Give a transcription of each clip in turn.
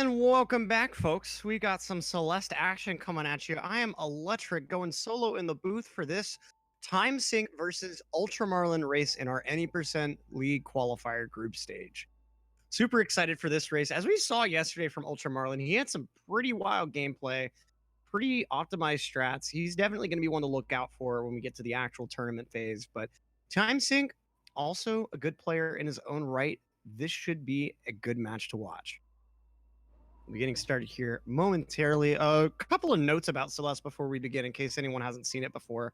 And welcome back, folks. We got some Celeste action coming at you. I am Electric going solo in the booth for this TimeSink versus UltraMarlin race in our any percent league qualifier group stage. Super excited for this race. As we saw yesterday from UltraMarlin, he had some pretty wild gameplay, pretty optimized strats. He's definitely going to be one to look out for when we get to the actual tournament phase. But TimeSink, also a good player in his own right. This should be a good match to watch. We'll be getting started here momentarily. A couple of notes about Celeste before we begin, in case anyone hasn't seen it before.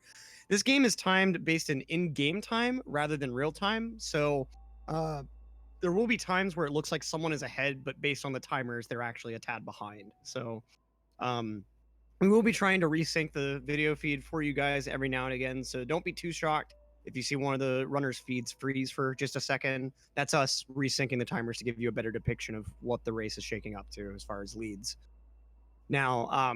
This game is timed based in-game time rather than real time. So there will be times where it looks like someone is ahead, but based on the timers, they're actually a tad behind. So we will be trying to resync the video feed for you guys every now and again. So don't be too shocked if you see one of the runners' feeds freeze for just a second. That's us resyncing the timers to give you a better depiction of what the race is shaking up to as far as leads. Now,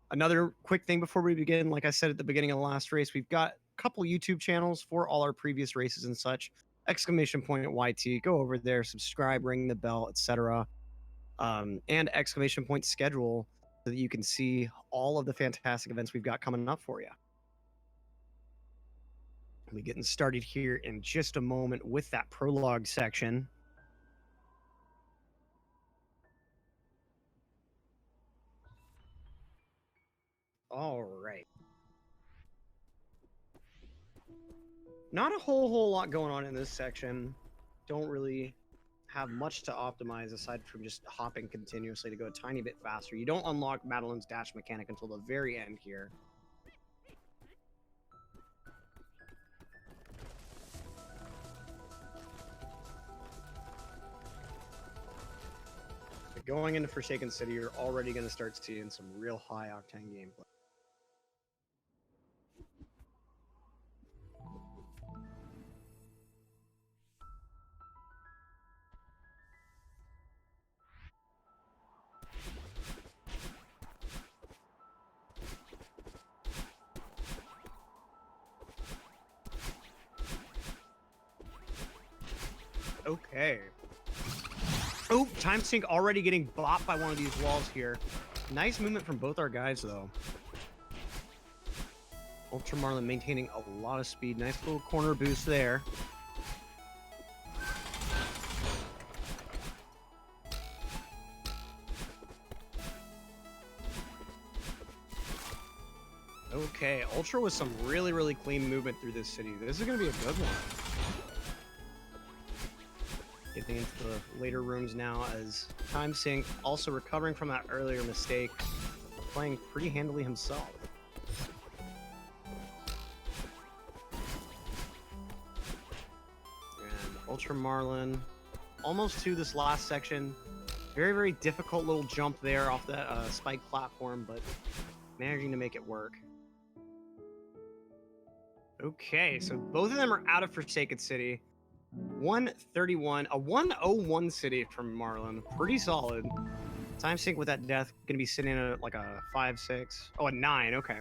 another quick thing before we begin, like I said at the beginning of the last race, we've got a couple YouTube channels for all our previous races and such. Exclamation point at YT, go over there, subscribe, ring the bell, etc. And exclamation point schedule so that you can see all of the fantastic events we've got coming up for you. We'll be getting started here in just a moment with that prologue section. All right. Not a whole lot going on in this section. Don't really have much to optimize aside from just hopping continuously to go a tiny bit faster. You don't unlock Madeline's dash mechanic until the very end here. But going into Forsaken City, you're already going to start seeing some real high octane gameplay. Okay. Oh, TimeSink already getting bopped by one of these walls here. Nice movement from both our guys, though. UltraMarlin maintaining a lot of speed. Nice little corner boost there. Okay, Ultra with some really clean movement through this city. This is going to be a good one. Getting into the later rooms now as TimeSink also recovering from that earlier mistake, playing pretty handily himself. And UltraMarlin almost to this last section. Very difficult little jump there off that spike platform, but managing to make it work. Okay, so both of them are out of Forsaken City. 131, a 101 city from Marlin. Pretty solid. TimeSink with that death going to be sitting at like a 5-6. Oh, a 9. Okay.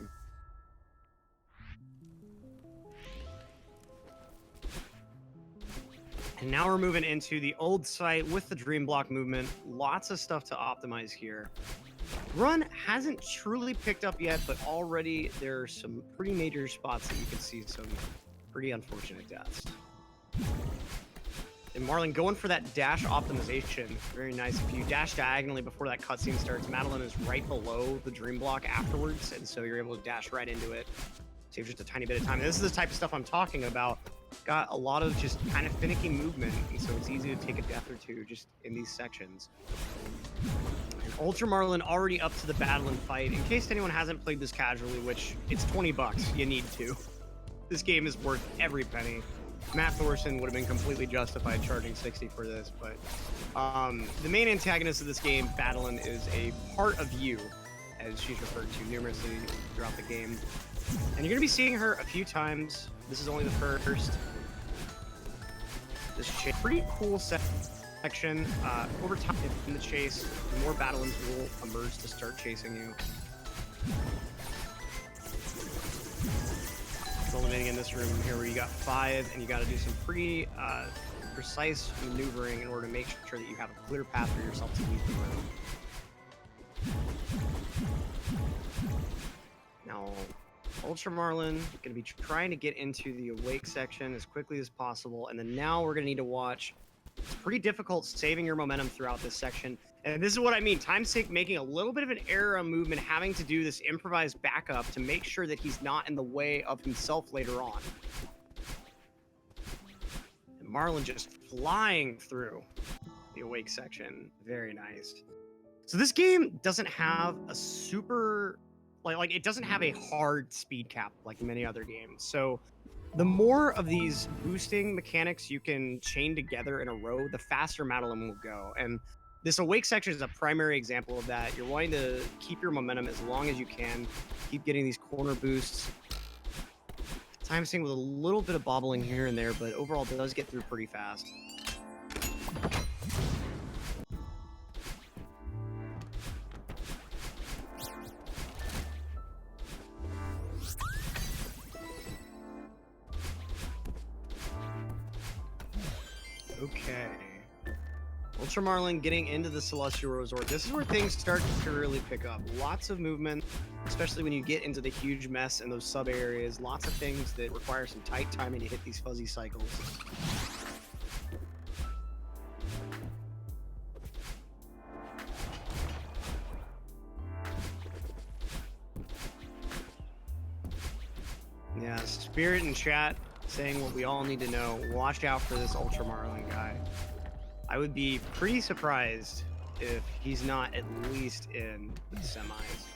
And now we're moving into the old site with the dream block movement. Lots of stuff to optimize here. Run hasn't truly picked up yet, but already there are some pretty major spots that you can see some pretty unfortunate deaths. And Marlin going for that dash optimization. Very nice. If you dash diagonally before that cutscene starts, Madeline is right below the dream block afterwards, and so you're able to dash right into it. Save just a tiny bit of time. And this is the type of stuff I'm talking about. Got a lot of just kind of finicky movement, and so it's easy to take a death or two just in these sections. And UltraMarlin already up to the battle and fight. In case anyone hasn't played this casually, which it's 20 bucks, you need to. This game is worth every penny. Matt Thorson would have been completely justified charging 60 for this, but the main antagonist of this game, Battlein, is a part of you, as she's referred to numerously throughout the game. And you're going to be seeing her a few times. This is only the first. This is a pretty cool section. Over time in the chase, more Battleins will emerge to start chasing you. Eliminating in this room here where you got 5 and you got to do some pretty precise maneuvering in order to make sure that you have a clear path for yourself to leave the room. Now, UltraMarlin gonna be trying to get into the awake section as quickly as possible, and then now we're gonna need to watch. It's pretty difficult saving your momentum throughout this section, and this is what I mean. Timesink making a little bit of an error on movement, having to do this improvised backup to make sure that he's not in the way of himself later on. And Marlin just flying through the awake section. Very nice. So this game doesn't have a super, like it doesn't have a hard speed cap like many other games. So the more of these boosting mechanics you can chain together in a row, the faster Madeline will go. And this awake section is a primary example of that. You're wanting to keep your momentum as long as you can, keep getting these corner boosts. Timesink with a little bit of bobbling here and there, but overall it does get through pretty fast. Okay. UltraMarlin getting into the Celestial Resort. This is where things start to really pick up. Lots of movement, especially when you get into the huge mess and those sub areas. Lots of things that require some tight timing to hit these fuzzy cycles. Yeah, Spirit in chat saying what we all need to know. Watch out for this UltraMarlin guy. I would be pretty surprised if he's not at least in the semis.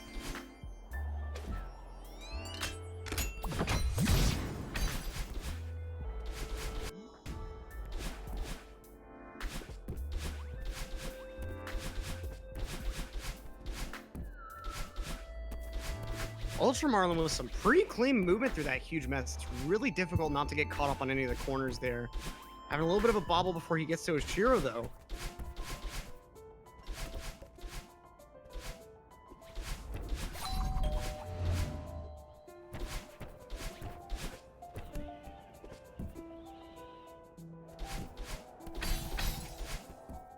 UltraMarlin with some pretty clean movement through that huge mess. It's really difficult not to get caught up on any of the corners there. Having a little bit of a bobble before he gets to his Shiro, though.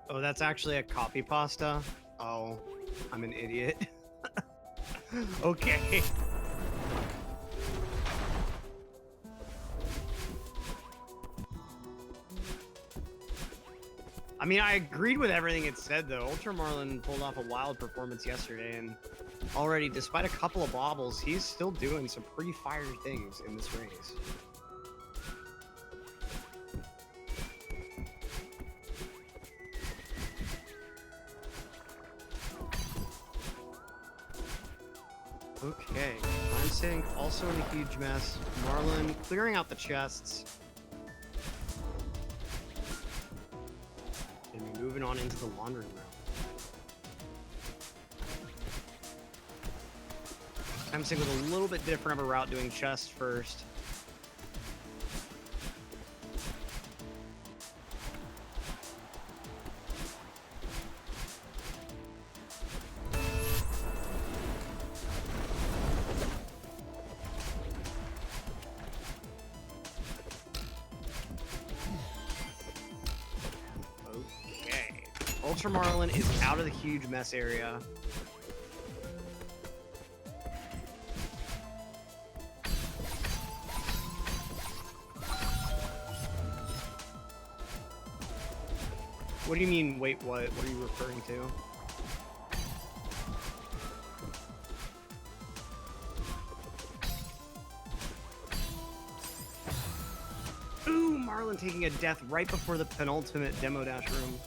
Oh, that's actually a copy pasta? Oh, I'm an idiot. Okay. I mean, I agreed with everything it said, though. UltraMarlin pulled off a wild performance yesterday, and already, despite a couple of bobbles, he's still doing some pretty fiery things in this race. Okay, Timesink also in a huge mess. Marlin clearing out the chests. And moving on into the laundry room. Timesink with a little bit different of a route, doing chests first. UltraMarlin is out of the huge mess area. What do you mean, wait, what? What are you referring to? Ooh, Marlin taking a death right before the penultimate demo dash room.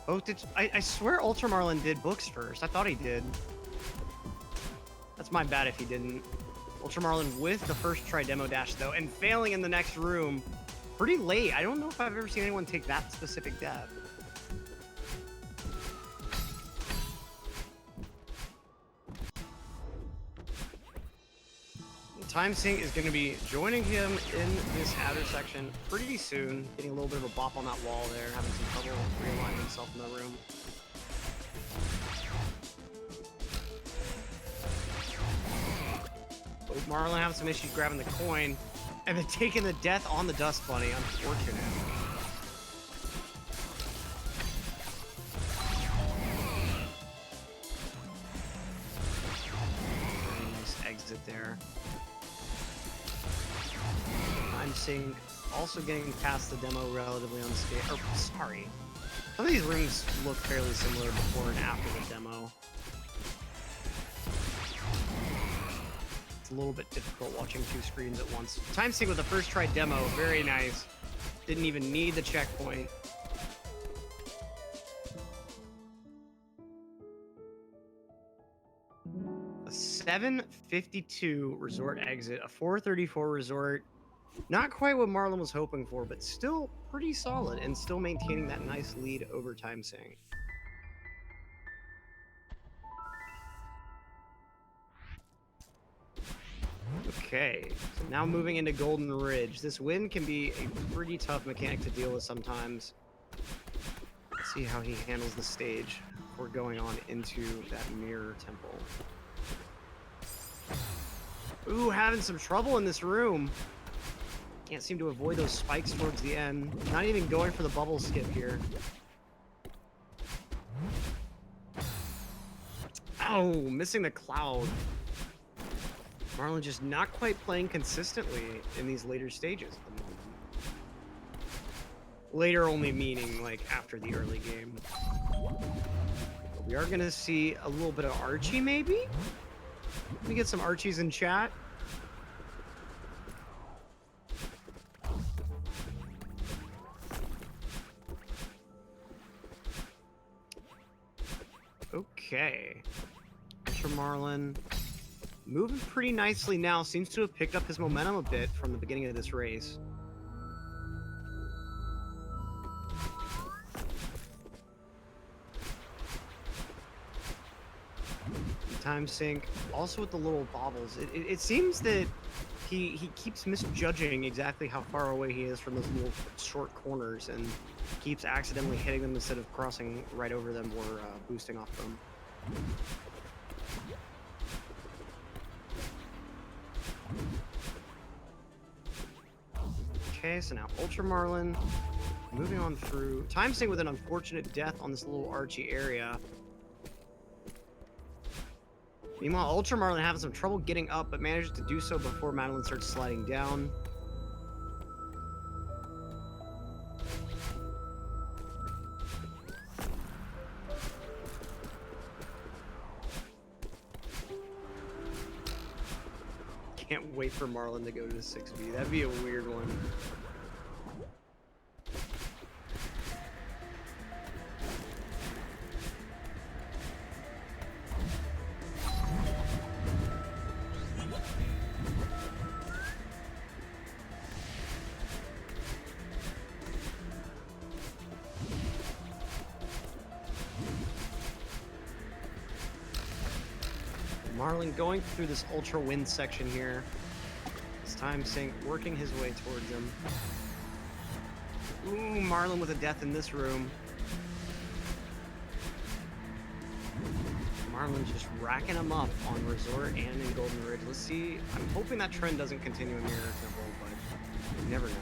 Oh, I swear UltraMarlin did books first. I thought he did. That's my bad if he didn't. UltraMarlin with the first try demo dash, though, and failing in the next room pretty late. I don't know if I've ever seen anyone take that specific death. Timesink is going to be joining him in this outer section pretty soon. Getting a little bit of a bop on that wall there, having some trouble realigning himself in the room. Oh, Marlin having some issues grabbing the coin, and then taking the death on the Dust Bunny. Unfortunate. exit there. Timesink also getting past the demo relatively unscathed. Or, sorry. Some of these rooms look fairly similar before and after the demo. It's a little bit difficult watching two screens at once. Timesink with the first try demo, very nice. Didn't even need the checkpoint. A 752 resort exit, a 434 resort. Not quite what Marlin was hoping for, but still pretty solid and still maintaining that nice lead over Timesink. Okay, so now moving into Golden Ridge. This wind can be a pretty tough mechanic to deal with sometimes. Let's see how he handles the stage before going on into that mirror temple. Ooh, having some trouble in this room. Can't seem to avoid those spikes towards the end. Not even going for the bubble skip here. Oh, missing the cloud. Marlin just not quite playing consistently in these later stages at the moment. Later only meaning like after the early game. But we are gonna see a little bit of Archie maybe? Let me get some Archies in chat. Okay. UltraMarlin moving pretty nicely now. Seems to have picked up his momentum a bit from the beginning of this race. Timesink also with the little bobbles. It seems that he keeps misjudging exactly how far away he is from those little short corners and keeps accidentally hitting them instead of crossing right over them or boosting off them. Okay, so now UltraMarlin moving on through. Timesink with an unfortunate death on this little Archie area. Meanwhile, UltraMarlin having some trouble getting up, but manages to do so before Madeline starts sliding down. Can't wait for Marlin to go to the 6B. That'd be a weird one. Marlin going through this ultra wind section here. This Timesink working his way towards him. Ooh, Marlin with a death in this room. Marlin just racking him up on Resort and in Golden Ridge. Let's see. I'm hoping that trend doesn't continue in Mirror Temple, but you never know.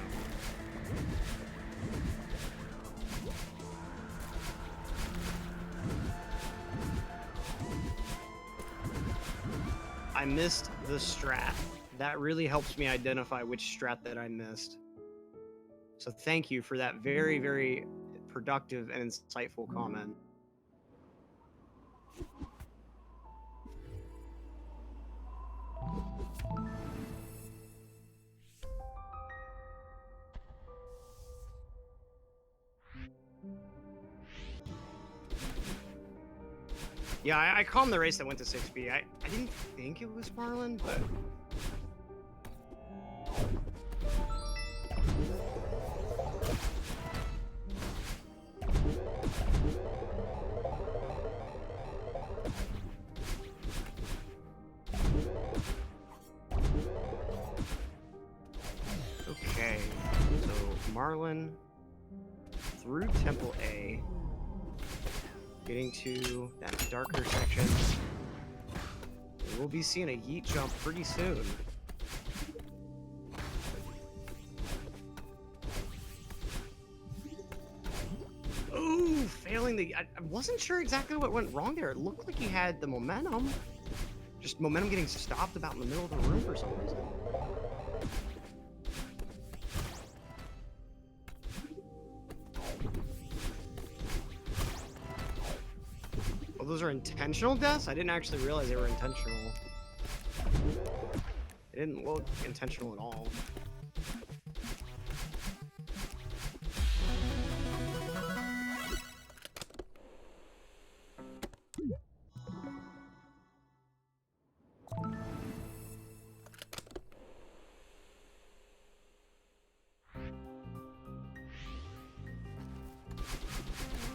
I missed the strat. That really helps me identify which strat that I missed. So thank you for that very, very productive and insightful comment. Yeah, I calmed the race that went to 6B. I didn't think it was Marlin, but... Okay, so Marlin through Temple A. Getting to that darker section. We'll be seeing a yeet jump pretty soon. Ooh, failing the... I wasn't sure exactly what went wrong there. It looked like he had the momentum. Just momentum getting stopped about in the middle of the room for some reason. Oh, those are intentional deaths? I didn't actually realize they were intentional. It didn't look intentional at all.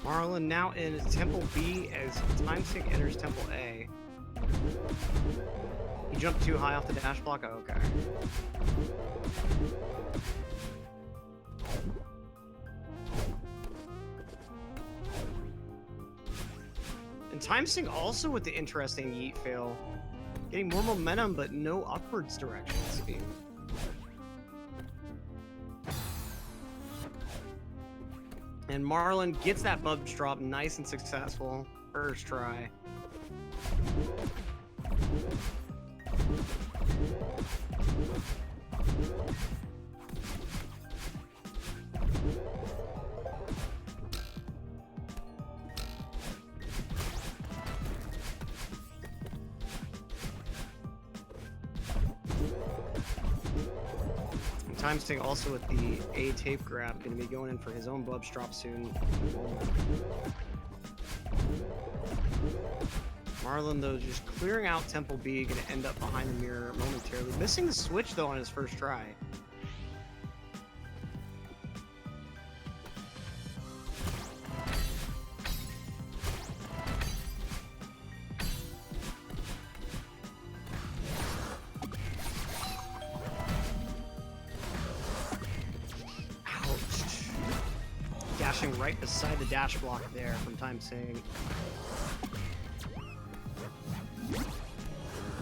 Marlin now in Temple B as TimeSink enters Temple A. He jumped too high off the dash block? Oh, okay. And TimeSink also with the interesting yeet fail. Getting more momentum, but no upwards direction, it seems. And Marlin gets that bubs drop nice and successful. First try. TimeSink also with the A tape grab, going to be going in for his own bubs drop soon. Marlin, though, just clearing out Temple B, going to end up behind the mirror momentarily. Missing the switch, though, on his first try. Dashing right beside the dash block there from TimeSink.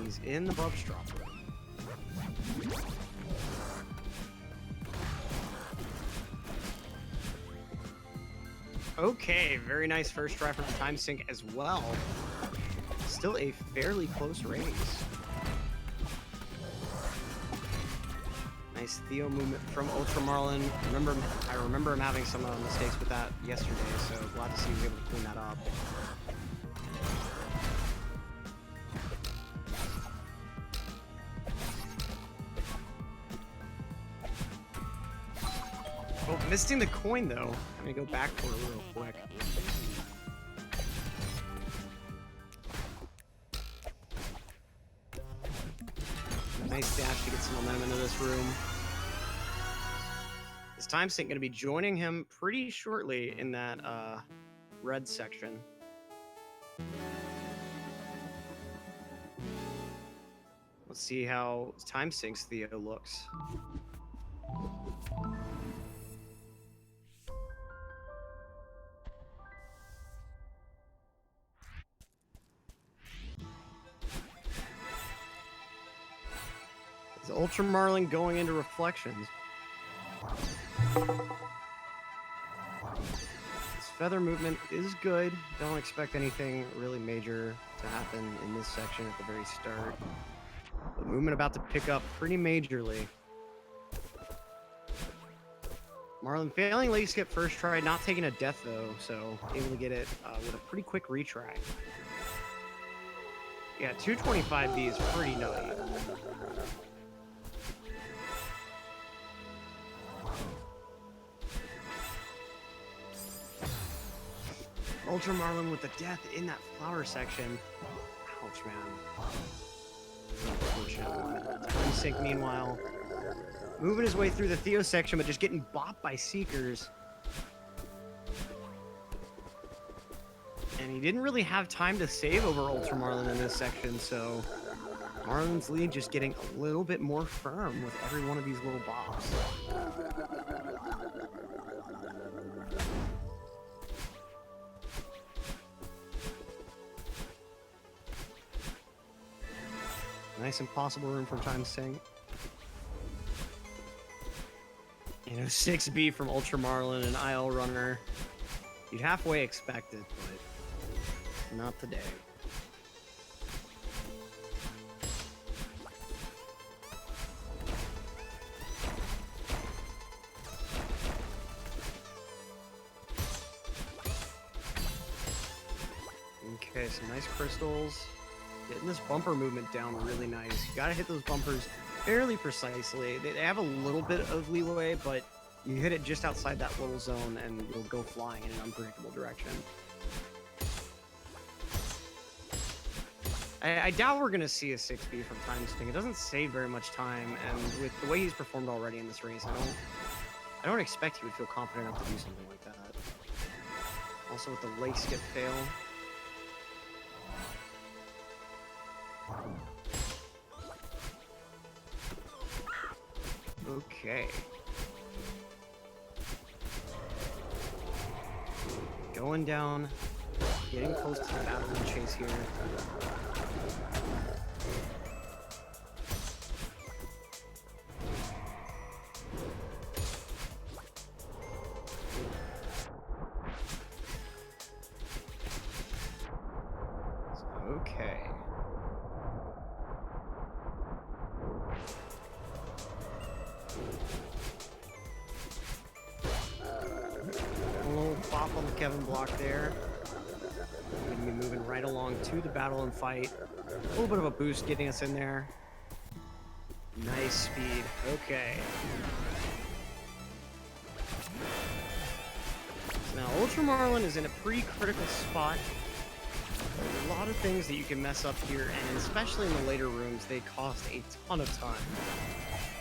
He's in the bubs drop. Okay, very nice first try from TimeSink as well. Still a fairly close race. Nice Theo movement from UltraMarlin. I remember him having some mistakes with that yesterday, so glad to see he was able to clean that up. Oh, missing the coin though. I'm gonna go back for it real quick. Nice dash to get some momentum into this room. Is TimeSink going to be joining him pretty shortly in that red section? Let's see how TimeSink's Theo looks. Is UltraMarlin going into reflections? His feather movement is good. Don't expect anything really major to happen in this section at the very start. The movement about to pick up pretty majorly. Marlin failing late skip first try, not taking a death though, so able to get it with a pretty quick retry. Yeah, 225B is pretty nutty. UltraMarlin with the death in that flower section. Ouch, man. Unfortunate. TimeSink, meanwhile, moving his way through the Theo section, but just getting bopped by Seekers. And he didn't really have time to save over UltraMarlin in this section, so Marlin's lead just getting a little bit more firm with every one of these little bops. Nice impossible room from TimeSink. You know, 6B from UltraMarlin, an IL runner. You'd halfway expect it, but not today. Okay, some nice crystals. Getting this bumper movement down really nice. You gotta hit those bumpers fairly precisely. They have a little bit of leeway, but you hit it just outside that little zone and you'll go flying in an unpredictable direction. I doubt we're gonna see a 6B from Timesink. It doesn't save very much time, and with the way he's performed already in this race, I don't expect he would feel confident enough to do something like that. Also with the lake skip fail. Okay. Going down, getting close to the battle and chase here. Okay. A little bop on the Kevin block there. We're going to be moving right along to the battle and fight. A little bit of a boost getting us in there. Nice speed. Okay. Now, UltraMarlin is in a pretty critical spot. There's a lot of things that you can mess up here, and especially in the later rooms, they cost a ton of time.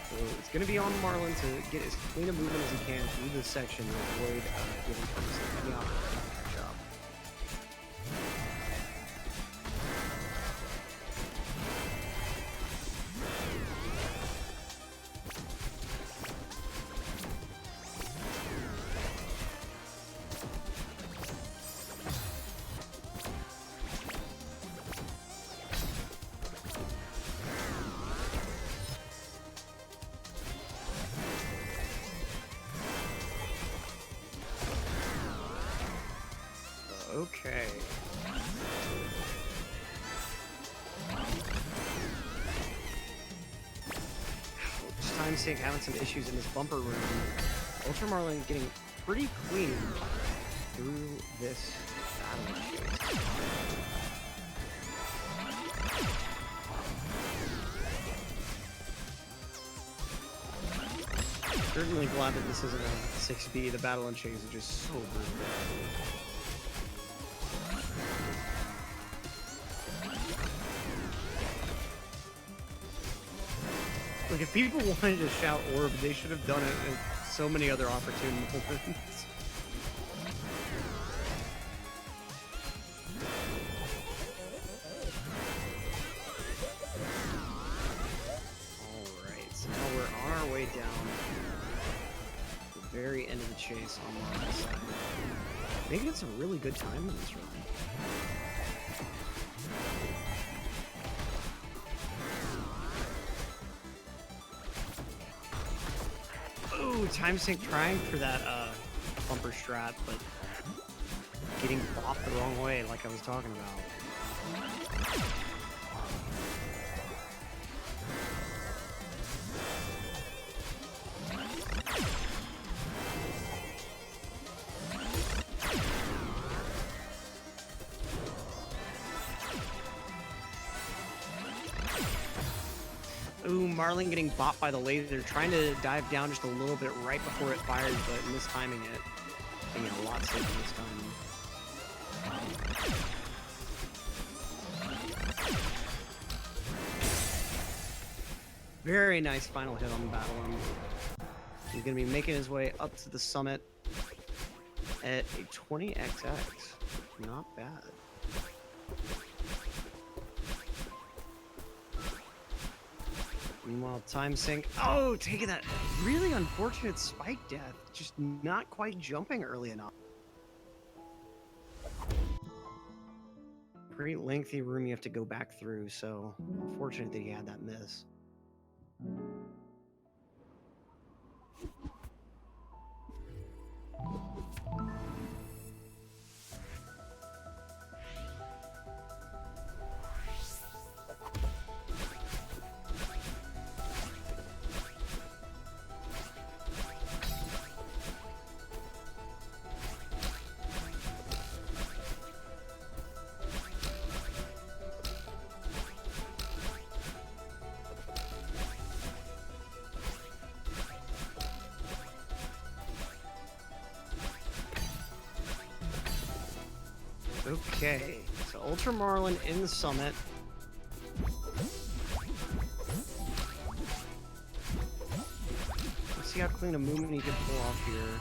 So it's going to be on Marlin to get as clean a movement as he can through this section to avoid giving Timesink any opportunity to catch up. Okay. Just Timesink having some issues in this bumper room. UltraMarlin getting pretty clean through this battle chase. Certainly glad that this isn't a 6B. The battle and chase is just so brutal. Like, if people wanted to shout orb, they should have done it in so many other opportune moments. Alright, so now we're on our way down to the very end of the chase on the right side. Making some really good time in this run. Ooh, Timesink trying for that bumper strat, but getting bopped the wrong way, like I was talking about. Ooh, Marlin getting bopped by the laser, trying to dive down just a little bit right before it fires, but mistiming it. Being a lot safer this time. Very nice final hit on the battle. He's going to be making his way up to the summit at a 20XX. Not bad. Meanwhile, Timesink, oh, taking that really unfortunate spike death. Just not quite jumping early enough. Pretty lengthy room you have to go back through, so unfortunate that he had that miss. Okay, so UltraMarlin in the summit. Let's see how clean a movement he can pull off here.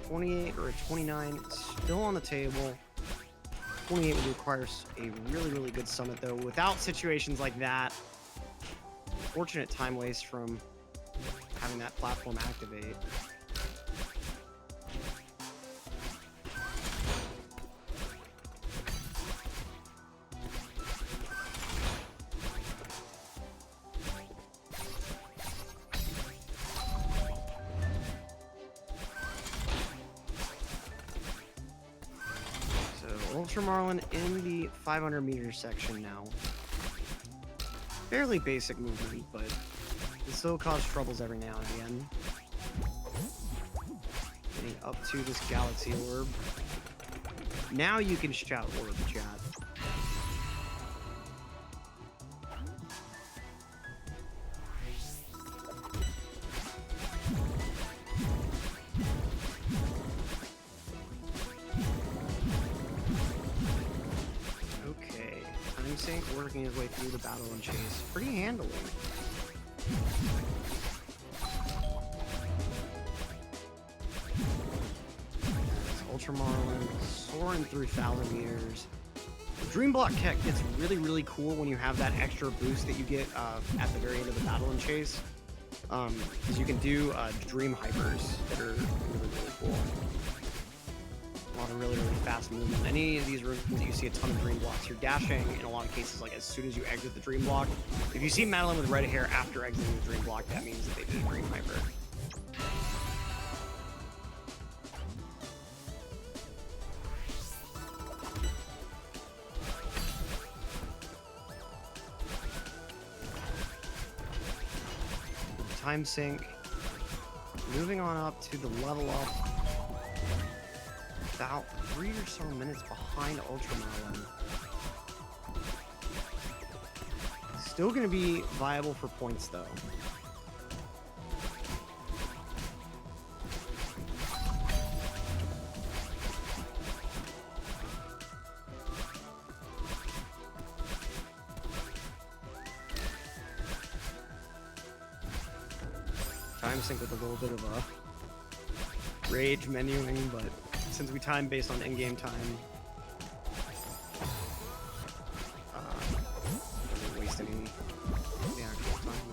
28 or a 29, still on the table. 28 would require a really, really good summit, though. Without situations like that, fortunate time waste from having that platform activate. UltraMarlin in the 500 meter section now. Fairly basic movement, but it still causes troubles every now and again. Getting up to this galaxy orb. Now you can shout orb, chat. Sink working his way through the battle and chase pretty handily. UltraMarlin soaring through 1,000 meters. The Dream Block tech gets really, really cool when you have that extra boost that you get at the very end of the battle and chase. Because you can do Dream Hypers that are really, really cool. A lot of really, really fast movement. Any of these rooms that you see a ton of dream blocks, you're dashing in a lot of cases like as soon as you exit the dream block. If you see Madeline with red hair after exiting the dream block, that means that they did a dream hyper. Time sink. Moving on up to the level up. About 3 or so minutes behind UltraMarlin. Still going to be viable for points, though. Time sync with a little bit of a rage menuing, but since we time based on in-game time, doesn't waste any of the actual time.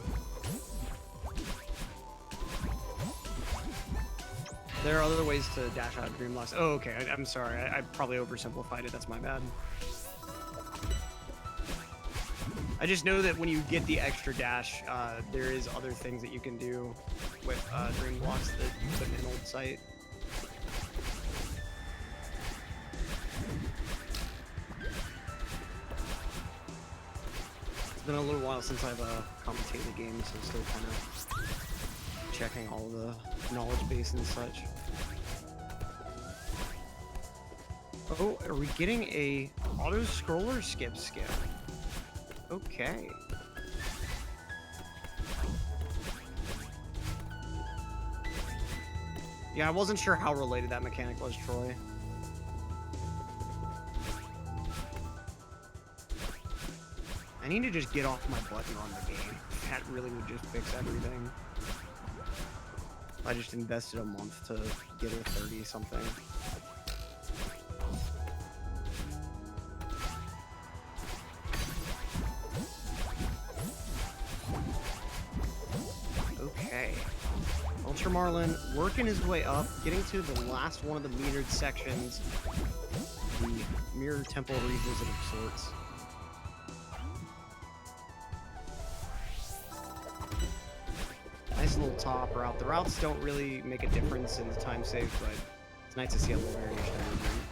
There are other ways to dash out of Dream Blocks. Oh, okay. I'm sorry. I probably oversimplified it. That's my bad. I just know that when you get the extra dash, there is other things that you can do with Dream Blocks that you couldn't in old site. It's been a little while since I've commentated the game, so I'm still kind of checking all the knowledge base and such. Oh, are we getting a auto-scroller skip? Okay. Yeah, I wasn't sure how related that mechanic was, Troy. I need to just get off my button on the game. That really would just fix everything. I just invested a month to get a 30 something. Okay. UltraMarlin working his way up, getting to the last one of the metered sections. The Mirror Temple revisit of sorts. Nice little top route. The routes don't really make a difference in the time save, but it's nice to see a little variation in movement.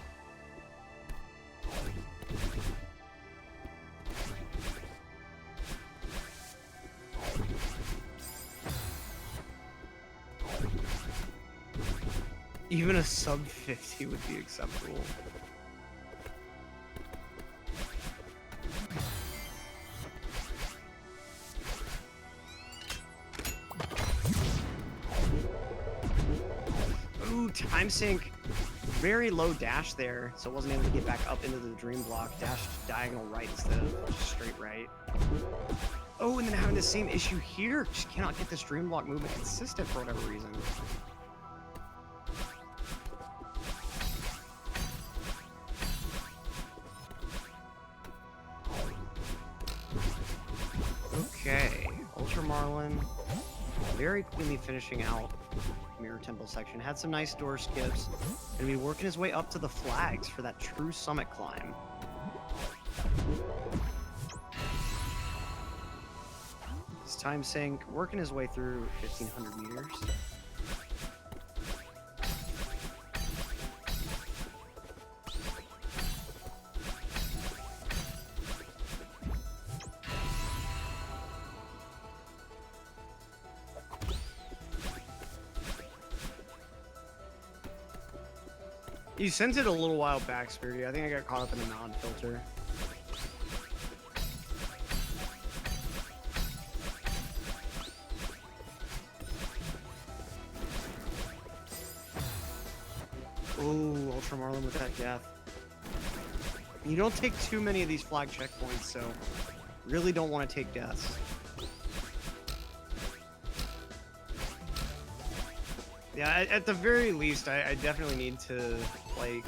Even a sub 50 would be acceptable. Ooh, time sync very low dash there, so wasn't able to get back up into the dream block. Dashed diagonal right instead of just straight right. Oh, and then having the same issue here. Just cannot get this dream block movement consistent for whatever reason. Okay, UltraMarlin very cleanly finishing out Mirror Temple section. Had some nice door skips. Gonna be working his way up to the flags for that true summit climb. This TimeSink working his way through 1,500 meters. You sent it a little while back, Spirity. I think I got caught up in a non-filter. Oh, UltraMarlin with that death. You don't take too many of these flag checkpoints, so really don't want to take deaths. Yeah, at the very least, I definitely need to, like,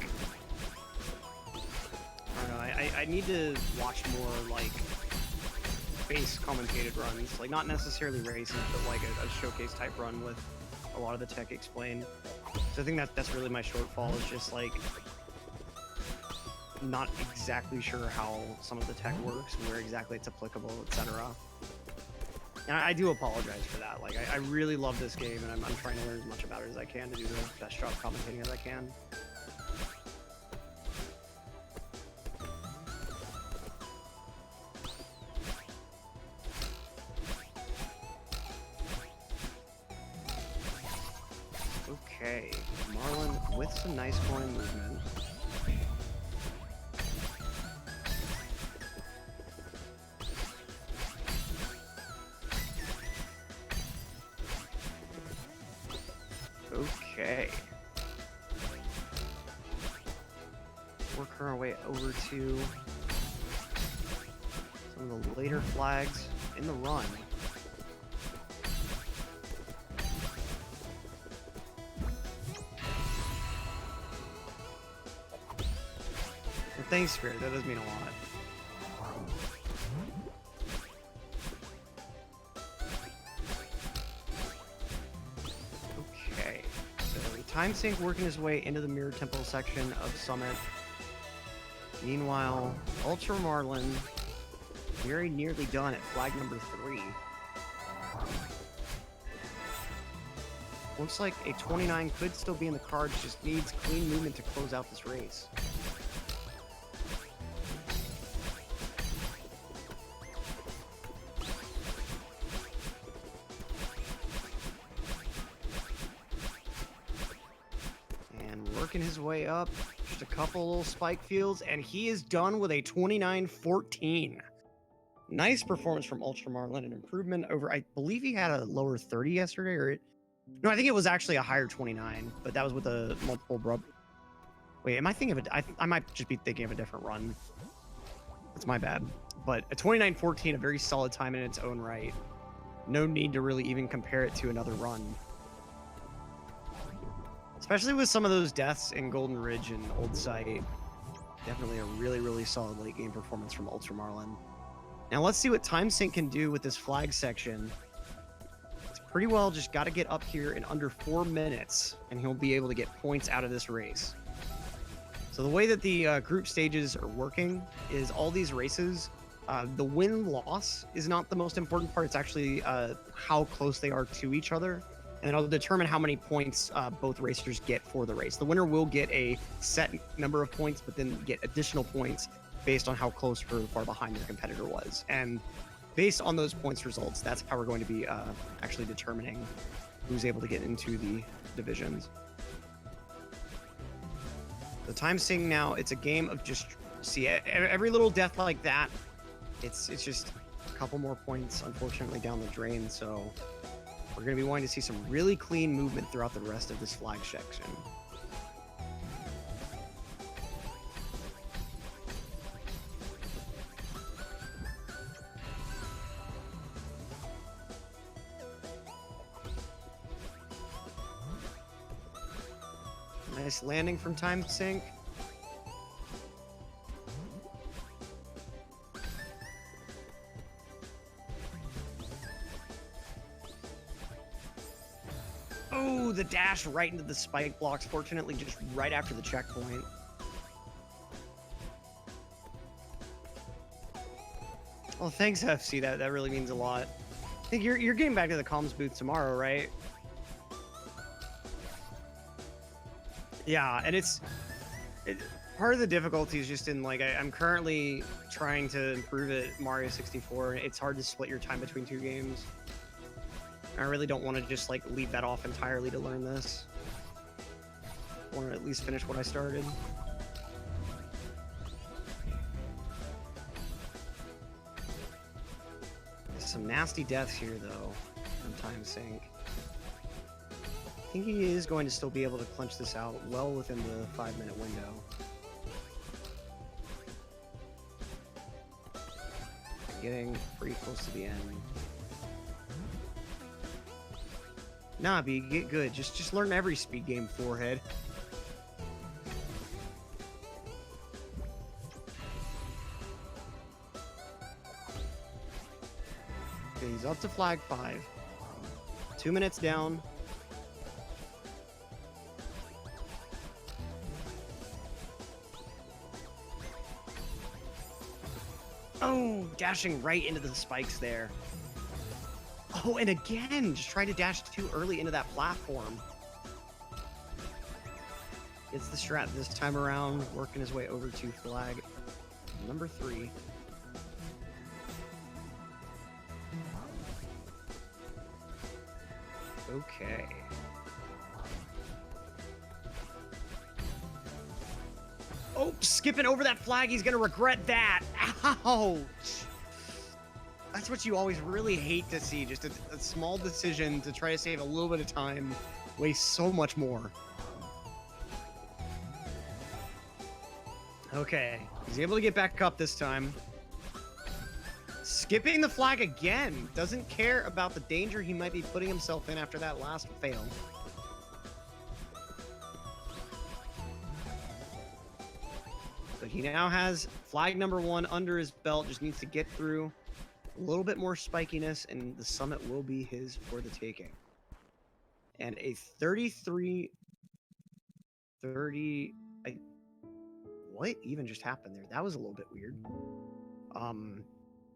I don't know, I need to watch more, like, base commentated runs. Like, not necessarily races, but, like, a showcase type run with a lot of the tech explained. So I think that's really my shortfall, is just, like, not exactly sure how some of the tech works, where exactly it's applicable, etc. And I do apologize for that. Like, I really love this game, and I'm trying to learn as much about it as I can to do the best job commentating as I can. Okay, Marlin with some nice coin movement. Okay. Working our way over to some of the later flags in the run. Well, thanks, Spirit. That does mean a lot. TimeSink working his way into the Mirror Temple section of Summit. Meanwhile, UltraMarlin very nearly done at flag number 3. Looks like a 29 could still be in the cards, just needs clean movement to close out this race. Working his way up, just a couple little spike fields, and he is done with a 29-14. Nice performance from UltraMarlin, an improvement over, I believe he had a lower 30 yesterday, or no, I think it was actually a higher 29, but that was with a multiple Wait, am I thinking of I might just be thinking of a different run. That's my bad. But a 29-14, a very solid time in its own right. No need to really even compare it to another run. Especially with some of those deaths in Golden Ridge and Old Site. Definitely a really, really solid late game performance from UltraMarlin. Now let's see what TimeSink can do with this flag section. It's pretty well just got to get up here in under 4 minutes, and he'll be able to get points out of this race. So the way that the group stages are working is all these races, the win-loss is not the most important part. It's actually how close they are to each other. And it'll determine how many points both racers get for the race. The winner will get a set number of points, but then get additional points based on how close or far behind their competitor was. And based on those points results, that's how we're going to be actually determining who's able to get into the divisions. The TimeSink now, it's a game of just, see, every little death like that, it's just a couple more points, unfortunately, down the drain, so we're going to be wanting to see some really clean movement throughout the rest of this flag section. Nice landing from TimeSink. Oh, the dash right into the spike blocks, fortunately just right after the checkpoint. Well, thanks, FC. That really means a lot. I think you're getting back to the comms booth tomorrow, right? Yeah, and part of the difficulty is just in like I'm currently trying to improve at Mario 64. It's hard to split your time between two games. I really don't want to just like leave that off entirely to learn this. I want to at least finish what I started. Some nasty deaths here though from TimeSink. I think he is going to still be able to clinch this out well within the 5-minute window. Getting pretty close to the end. Nah, B, get good. Just learn every speed game, forehead. Okay, he's up to flag 5. 2 minutes down. Oh, dashing right into the spikes there. Oh, and again, just tried to dash too early into that platform. It's the strat this time around, working his way over to flag number 3. Okay. Oh, skipping over that flag. He's going to regret that. Ouch. That's what you always really hate to see. Just a small decision to try to save a little bit of time wastes so much more. Okay. He's able to get back up this time. Skipping the flag again. Doesn't care about the danger he might be putting himself in after that last fail. But he now has flag number 1 under his belt. Just needs to get through a little bit more spikiness, and the summit will be his for the taking. And a 33-30... What even just happened there? That was a little bit weird.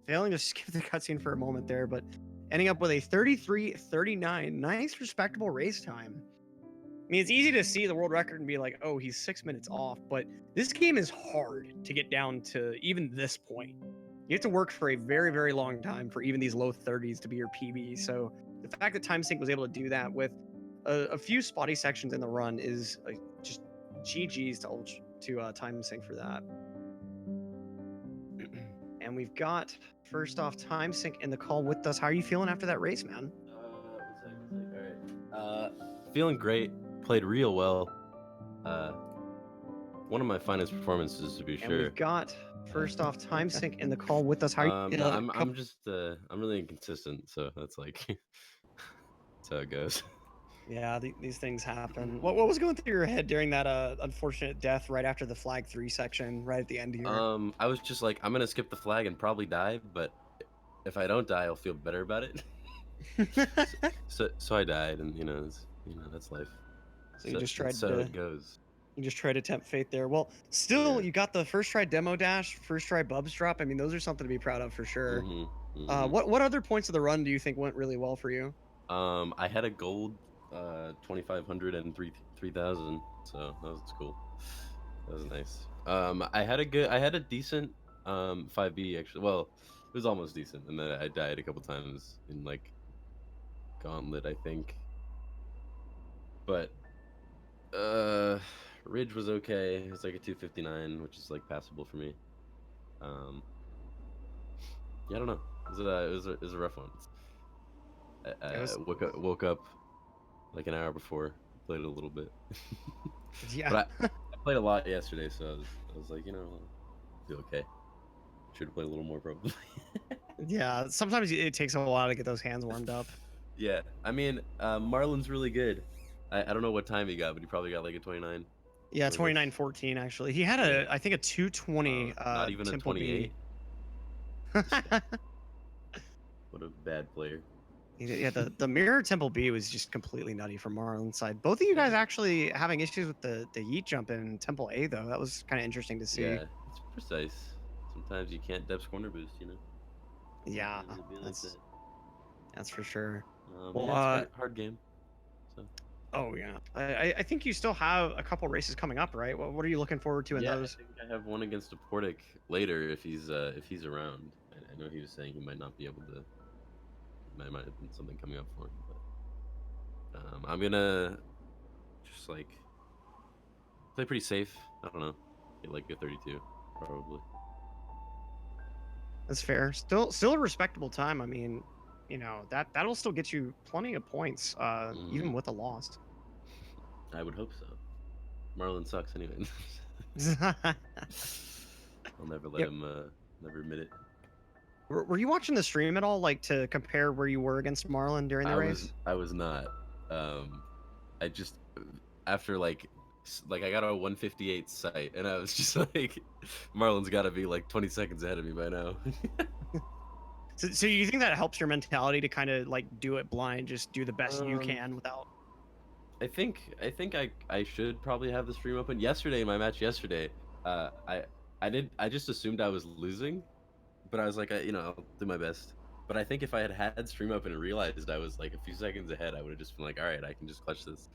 Failing to skip the cutscene for a moment there, but ending up with a 33-39. Nice, respectable race time. I mean, it's easy to see the world record and be like, oh, he's 6 minutes off, but this game is hard to get down to even this point. You have to work for a very, very long time for even these low 30s to be your PB. So the fact that TimeSink was able to do that with a few spotty sections in the run is just GG's to TimeSink for that. And we've got, first off, TimeSink in the call with us. How are you feeling after that race, man? All right. Feeling great. Played real well. One of my finest performances, to be sure. And we've got, first off, TimeSink in the call with us. How are you feeling? I'm really inconsistent, so that's like that's how it goes. Yeah, these things happen. What was going through your head during that unfortunate death right after the flag 3 section, right at the end here? I was just like, I'm gonna skip the flag and probably die, but if I don't die, I'll feel better about it. so I died, and that's life. So you just tried it goes. You just tried to tempt fate there. Well, still, you got the first try demo dash, first try Bubs drop. I mean, those are something to be proud of for sure. What other points of the run do you think went really well for you? I had a gold 2,500 and 3,000, so that was cool. That was nice. I had a decent 5B actually. Well, it was almost decent, and then I died a couple times in like Gauntlet, I think. But Ridge was okay. It was like a 259, which is like passable for me. Yeah, I don't know. It was a rough one. I woke up like an hour before, played it a little bit. Yeah. But I played a lot yesterday, so I was like, I'll be okay. Should have played a little more probably. Yeah, sometimes it takes a while to get those hands warmed up. Yeah, I mean, Marlin's really good. I don't know what time he got, but he probably got like a 29. Yeah, Or was it 29-14 actually. He had yeah. I think a 220 Not even a Temple B. 28. What a bad player. Yeah, the mirror Temple B was just completely nutty from Marlon's side. Both of you guys Yeah. actually having issues with the yeet jump in Temple A though. That was kind of interesting to see. Yeah, it's precise. Sometimes you can't depth corner boost, you know. Yeah, Sometimes it be like that. that's for sure. Yeah, Well, it's hard game. So oh yeah, I think you still have a couple races coming up, right? What are you looking forward to in yeah, I those? think I have one against a Portic later if he's around. I know he was saying he might not be able to. Might have been something coming up for him, but I'm gonna just like play pretty safe. I don't know, get like a 32 probably. That's fair. Still a respectable time. I mean, that'll still get you plenty of points, even Mm, with a loss. I would hope so. Marlin sucks anyway. I'll never let Yep. him never admit it. Were you watching the stream at all, like to compare where you were against Marlon during the race? I was not. Um, I just after like I got a 158 sight, and I was just like, Marlon's got to be like 20 seconds ahead of me by now. So you think that helps your mentality to kind of like do it blind, just do the best you um, can without? I should probably have the stream open. Yesterday, my match yesterday, uh, I I just assumed I was losing, but I was like, I'll do my best. But I think if I had stream open and realized I was like a few seconds ahead, I would have just been like, all right, I can just clutch this.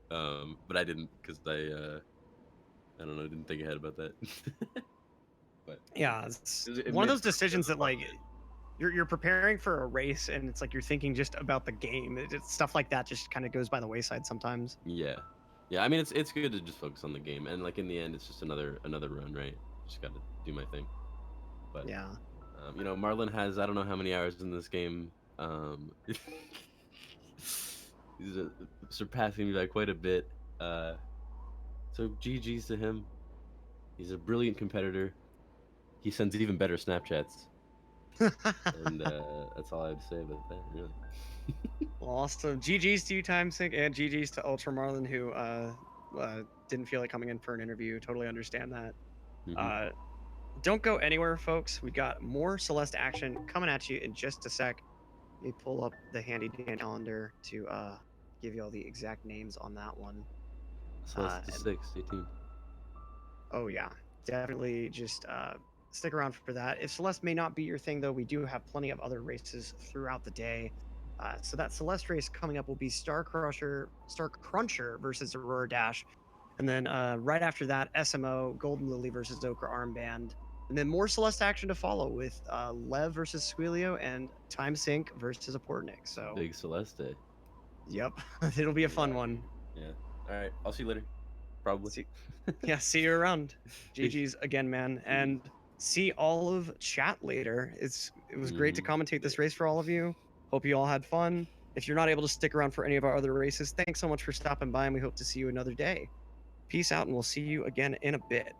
But I didn't because I don't know, didn't think ahead about that. But Yeah, it's it one of made those for decisions a that fun like night. you're preparing for a race and it's like you're thinking just about the game. Stuff like that just kind of goes by the wayside sometimes. Yeah, yeah. I mean, it's good to just focus on the game, and like in the end, it's just another run, right? Just got to do my thing. But Yeah. Marlon has I don't know how many hours in this game. He's surpassing me by quite a bit. Uh, so GG's to him. He's a brilliant competitor. He sends even better Snapchats, and that's all I have to say about that. Really. Well, also GG's to you, Timesink, and GG's to UltraMarlin, who didn't feel like coming in for an interview. Totally understand that. Hmm. Uh, don't go anywhere, folks. We got more Celeste action coming at you in just a sec. Let me pull up the handy dandy calendar to give you all the exact names on that one. Celeste to And 6. Stay tuned. oh yeah, definitely just stick around for that. If Celeste may not be your thing, though, we do have plenty of other races throughout the day. So that Celeste race coming up will be Star Cruncher versus Aurora Dash, and then right after that, SMO Golden Lily versus Okra Armband, and then more Celeste action to follow with Lev versus Squilio and Time Sync versus Aportnik. So, Big Celeste. yep, it'll be a fun Yeah. one. Yeah. All right. I'll see you later. Probably. See, yeah, see you around. Peace. GG's again, man, GG's. and see all of chat later. It was great to commentate Yeah. this race for all of you. Hope you all had fun. If you're not able to stick around for any of our other races, thanks so much for stopping by, and we hope to see you another day. Peace out, and we'll see you again in a bit.